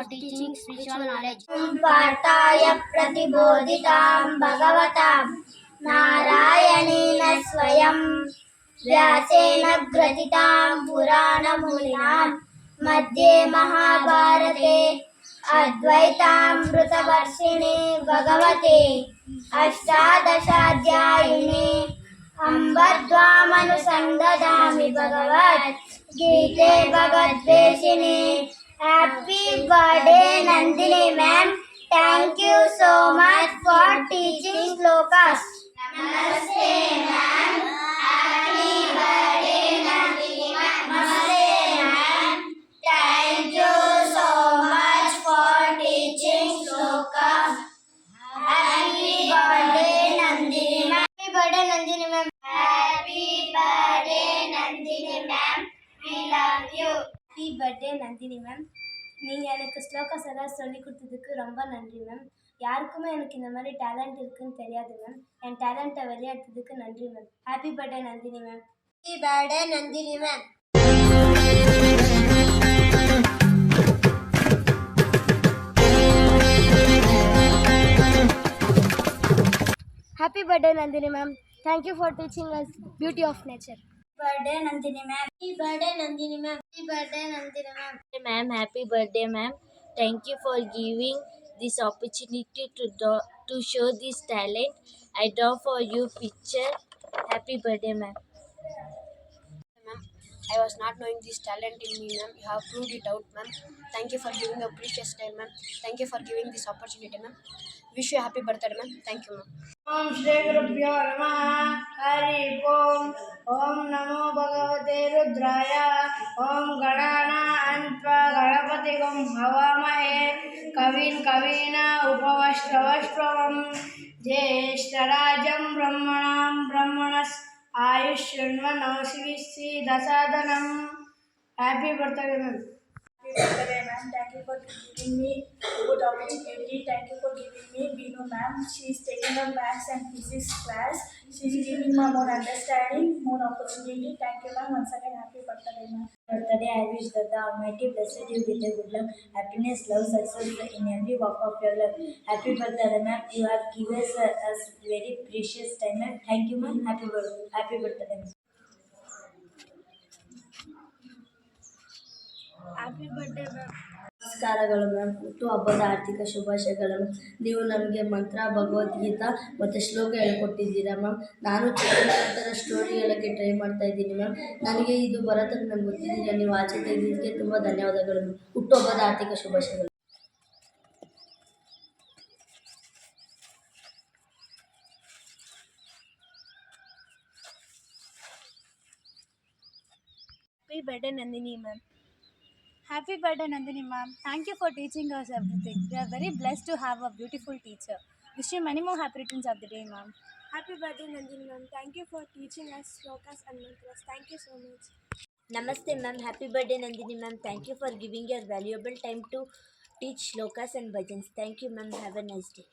teaching spiritual knowledge. पाठाय प्रतिबोधितां भगवतां नारायणेन स्वयं व्यासेन ग्रथितां पुराणमुनिना मध्ये महाभारते अद्वैतामृतवर्षिणे भगवते अष्टादशाध्यायिने अम्ब त्वामनुसन्दधामि भगवद्गीते भगवद्वेषिणे. Happy birthday Nandini ma'am. Thank you so much for teaching shlokas. Namaste ma'am. Happy birthday Nandini ma'am. Namaste ma'am. Thank you so much for teaching shlokas. Happy birthday Nandini ma'am. Happy birthday Nandini ma'am. Happy birthday Nandini ma'am. We love you. Happy birthday Nandini ma'am. நீங்கள் எனக்கு ஸ்லோகாஸ் எல்லாம் சொல்லி கொடுத்ததுக்கு ரொம்ப நன்றி ma'am. யாருக்குமே எனக்கு இந்த மாதிரி டேலண்ட் இருக்குன்னு தெரியாது மேம். என் டேலண்ட்டை விளையாடுறதுக்கு நன்றி ma'am. Happy birthday Nandini ma'am. Happy birthday Nandini ma'am. Happy birthday Nandini ma'am. Thank you for teaching us beauty of nature. Birthday Nandini ma'am. Happy birthday Nandini ma'am. Happy birthday Nandini ma'am. Ma'am, happy birthday ma'am. Thank you for giving this opportunity to show this talent. I draw for you picture. Happy birthday ma'am. Ma'am, I was not knowing this talent in me, ma'am. You have proved it out, ma'am. Thank you for giving a precious time, ma'am. Thank you for giving this opportunity, ma'am. Wish you a happy birthday, ma'am. Thank you, ma'am. ओम श्री गुरुभ्यो नमः. हरि ओम. ओम नमो भगवते रुद्राय. ओम गणानान्त्वा गणपतिगं हवामहे कविं कवीना उपवस्त्रवस्त्रवं ज्येष्ठराजं ब्रह्मणां ब्रह्मणस् आयुष्यन्वनोऽसि दसादनं. Happy birthday, ma'am. Happy birthday, ma'am. Thank you for giving me good opportunity. Thank you for giving me Binu, ma'am. She is taking a maths and physics class. She is giving me more understanding, more opportunity. Thank you, ma'am. Once again, happy birthday, ma'am. Birthday, I wish that the Almighty blessed you with a good luck, happiness, love, success in every walk of your life. Happy birthday, ma'am. You have given us very precious time, ma'am. Thank you, ma'am. Happy birthday, ma'am. Happy birthday, ma'am. ನಮಸ್ಕಾರಗಳು ma'am. ಹುಟ್ಟುಹಬ್ಬದ ಆರ್ಥಿಕ ಶುಭಾಶಯಗಳು. ನೀವು ನಮಗೆ ಮಂತ್ರ, ಭಗವದ್ಗೀತಾ ಮತ್ತು ಶ್ಲೋಕ ಹೇಳ್ಕೊಟ್ಟಿದ್ದೀರಾ ma'am. ನಾನು ಚಿತ್ರ ಸ್ಟೋರಿ ಹೇಳೋಕ್ಕೆ ಟ್ರೈ ಮಾಡ್ತಾ ಇದ್ದೀನಿ ಮ್ಯಾಮ್. ನನಗೆ ಇದು ಬರೋದಕ್ಕೆ ನನಗೆ ಗೊತ್ತಿದ್ದಿಲ್ಲ. ನೀವು ಆಚೆ ತೆಗೆದಿದ್ದಕ್ಕೆ ತುಂಬ ಧನ್ಯವಾದಗಳು ಮ್ಯಾಮ್. ಹುಟ್ಟುಹಬ್ಬದ ಆರ್ಥಿಕ ಶುಭಾಶಯಗಳು. Happy birthday Nandini ma'am. Happy birthday, Nandini ma'am. Thank you for teaching us everything. We are very blessed to have a beautiful teacher. Wish you many more happy returns of the day, ma'am. Happy birthday, Nandini ma'am. Thank you for teaching us shlokas and mantras. Thank you so much. Namaste ma'am. Happy birthday Nandini ma'am. Thank you for giving your valuable time to teach shlokas and bhajans. Thank you ma'am. Have a nice day.